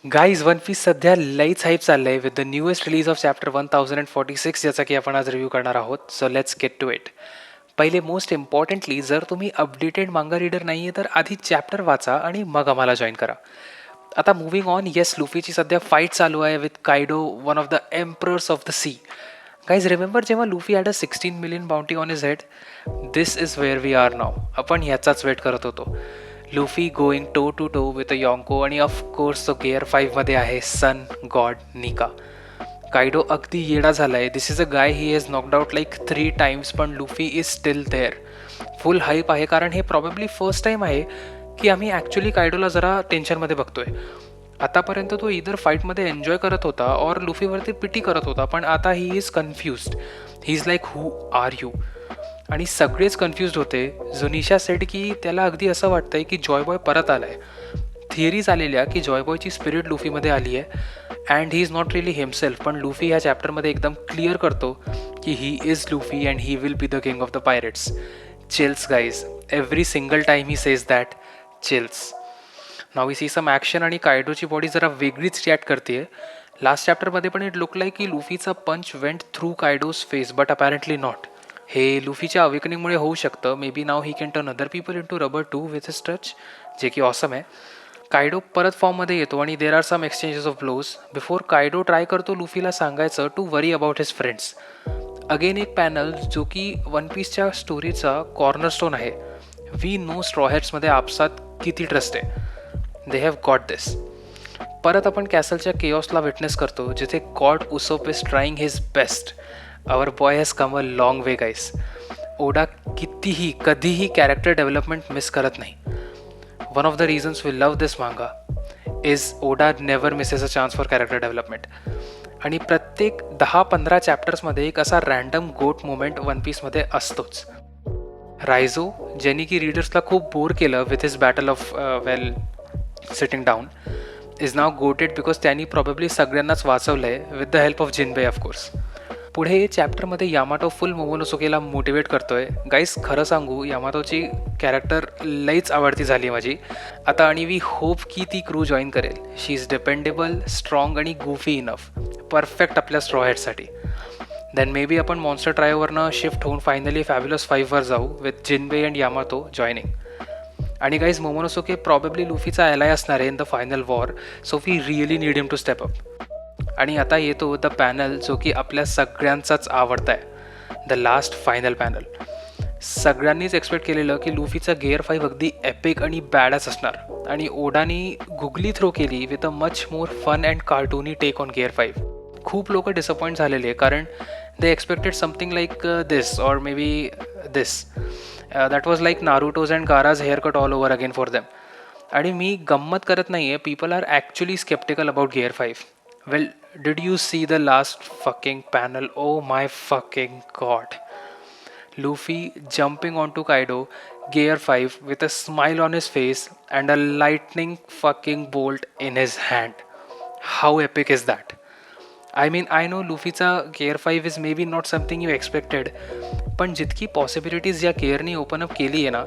Guys one piece सध्या लईच hype चाललंय with the newest release of chapter 1046 ज्याचा की आपण आज रिव्ह्यू करणार आहोत. So let's get to it. पहिले मोस्ट इम्पॉर्टंटली जर तुम्ही अपडेटेड मांगा रीडर नाही आहे तर आधी चॅप्टर वाचा आणि मग आम्हाला जॉईन करा. आता मुव्हिंग ऑन, येस लुफीची सध्या फाईट चालू आहे with Kaido, one of the emperors of the sea. Guys remember जेव्हा Luffy had a 16 million bounty on his head? This is where we are now. आपण ह्याचाच वेट करत होतो. Luffy going toe to toe with a Yonko आणि of course तो gear 5मध्ये आहे sun god निका. कायडो अगदी येडा झालाय. This is a guy he has knocked out like 3 times, पण Luffy is still there. Full hype आहे कारण हे प्रॉबेबली फर्स्ट टाईम आहे की आम्ही ॲक्च्युली कायडोला जरा टेन्शनमध्ये बघतोय. आतापर्यंत तो इधर फाईटमध्ये एन्जॉय करत होता और लुफीवरती पिटी करत होता, पण आता he is confused. He is like who are you. आणि सगळेच कन्फ्युज्ड होते. जुनिशा सेड की त्याला अगदी असं वाटतंय की जॉयबॉय परत आला आहे. थिअरीज आलेल्या की जॉयबॉयची स्पिरिट लुफीमध्ये आली आहे and he is not really himself. पण लुफी ह्या चॅप्टरमध्ये एकदम क्लिअर करतो की he is Luffy and he will be the king of the pirates. Chills guys, every single time he says that. Chills. Now we see some action आणि कायडोची body जरा वेगळीच रिॲक्ट करते. लास्ट चॅप्टरमध्ये पण इट लुक लाईक की लुफीचा punch went through Kaido's face, but apparently not. हे लुफीच्या अवेकनिंगमुळे होऊ शकतं. Maybe now he can turn other people into rubber too with his touch, जे की ऑसम आहे. कायडो परत फॉर्ममध्ये येतो आणि there are some exchanges of blows. Before Kaido try करतो लुफीला सांगायचं to worry about his friends. Again एक पॅनल जो की वन पीसच्या स्टोरीचा कॉर्नरस्टोन आहे. वी नो स्ट्रॉ हॅट्समध्ये आपसात किती ट्रस्ट आहे. They have got this. परत आपण कॅसलच्या केऑसला विटनेस करतो जिथे god Usopp is trying his best. Our boy has come a long way guys. Oda कितीही कधीही कॅरेक्टर डेव्हलपमेंट मिस करत नाही. One of the reasons we love this manga is Oda never misses a chance for character development. आणि प्रत्येक 10-15 चॅप्टर्समध्ये एक असा random गोट moment one पीसमध्ये असतोच. रायझो, ज्यांनी की रीडर्सला खूप बोर केलं with his battle of well sitting down, is now GOATed because त्यांनी प्रॉबेबली सगळ्यांनाच वाचवलं आहे with the help of जिनबे of course. पुढे चॅप्टरमध्ये यामाटो फुल मोमोनोसुकेला मोटिवेट करतोय. गाईस खरं सांगू, यामाटोची कॅरेक्टर लईच आवडती झाली माझी आता आणि वी होप की ती क्रू जॉईन करेल. शी इज डिपेंडेबल, स्ट्रॉंग आणि गुफी इनफ. परफेक्ट आपल्या स्ट्रॉ हेडसाठी. देन मे बी आपण मॉन्स्टर ट्रायोवरनं शिफ्ट होऊन फायनली फॅब्युलस 5वर जाऊ with Jinbe and Yamato joining. आणि गाईज मोमोनोसुके प्रॉबेबली लुफीचा ॲलाय असणार आहे in the final war, so we really need him to step up. आणि आता येतो द पॅनल जो की आपल्या सगळ्यांचाच आवडता आहे, द लास्ट फायनल पॅनल. सगळ्यांनीच एक्सपेक्ट केलेलं की लुफीचा गेअर 5 अगदी एपिक आणि बॅडच असणार आणि ओडानी गुगली थ्रो केली with a much more fun and cartoony take on gear 5. खूप लोक डिसअपॉइंट झालेले कारण they expected something like this or maybe this. That was like Naruto's and Gaara's hair cut all over again for them. आणि मी गंमत करत नाही आहे. People are actually sceptical about gear 5. Well, did you see the last fucking panel? Oh my fucking god. Luffy jumping onto Kaido, Gear 5 with a smile on his face and a lightning fucking bolt in his hand. How epic is that? I mean, I know Luffyचा Gear 5 is maybe not something you expected, पण जितकी possibilities या गेअरनी open up केली आहे ना,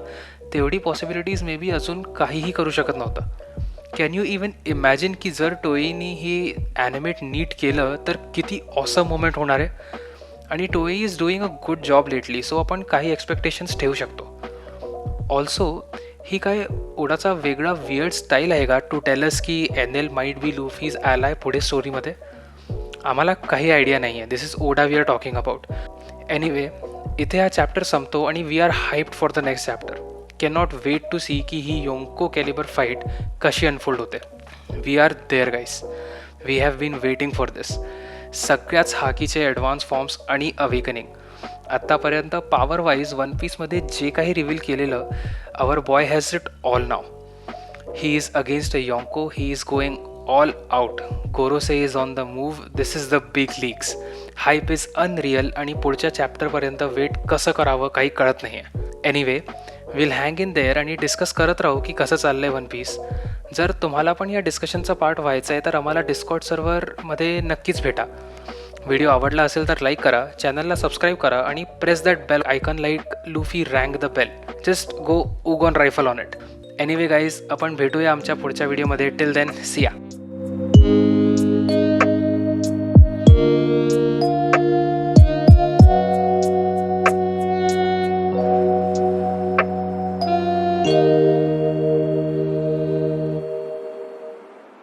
तेवढी possibilities may be अजून काहीही करू शकत नव्हतं. कॅन यू इवन इमॅजिन की जर टोईनी ही ॲनिमेट नीट केलं तर किती ऑसम मोमेंट होणार आहे. आणि टोई is doing a good job lately, so आपण काही एक्सपेक्टेशन्स ठेवू शकतो. ऑल्सो ही काय ओडाचा वेगळा वियर्ड स्टाईल आहे का टू टेलस की NL might be Luffy's ally पुढे स्टोरीमध्ये? आम्हाला काही आयडिया नाही आहे. This is Oda we are talking about. Anyway, इथे हा चॅप्टर संपतो आणि we are hyped for the next chapter. Cannot wait to see की ही योंको कॅलिबर फाईट कशी अनफोल्ड होते. We are there guys. We have been waiting for this. सगळ्याच हाकीचे ॲडव्हान्स फॉर्म्स आणि अवेकनिंग. आत्तापर्यंत पॉवर वाईज वन पीसमध्ये जे काही रिव्हील केलेलं, our boy has it all now. He is against a Yonko. He is going all out. Gorosei is on the move. This is the big leagues. Hype is unreal आणि पुढच्या चॅप्टरपर्यंत weight कसं करावं काही कळत नाही आहे. Anyway, will hang in their आणि discuss करत राहू की कसं चाललं आहे वन पीस. जर तुम्हाला पण या डिस्कशनचा पार्ट व्हायचा आहे तर आम्हाला डिस्कॉर्ड सर्व्हरमध्ये नक्कीच भेटा. व्हिडिओ आवडला असेल तर लाईक करा, चॅनलला सबस्क्राईब करा आणि press that bell icon like Luffy rang the bell. Just go उगॉन rifle on it. Anyway guys, आपण भेटूया आमच्या पुढच्या व्हिडिओमध्ये. टिल देन, सी या.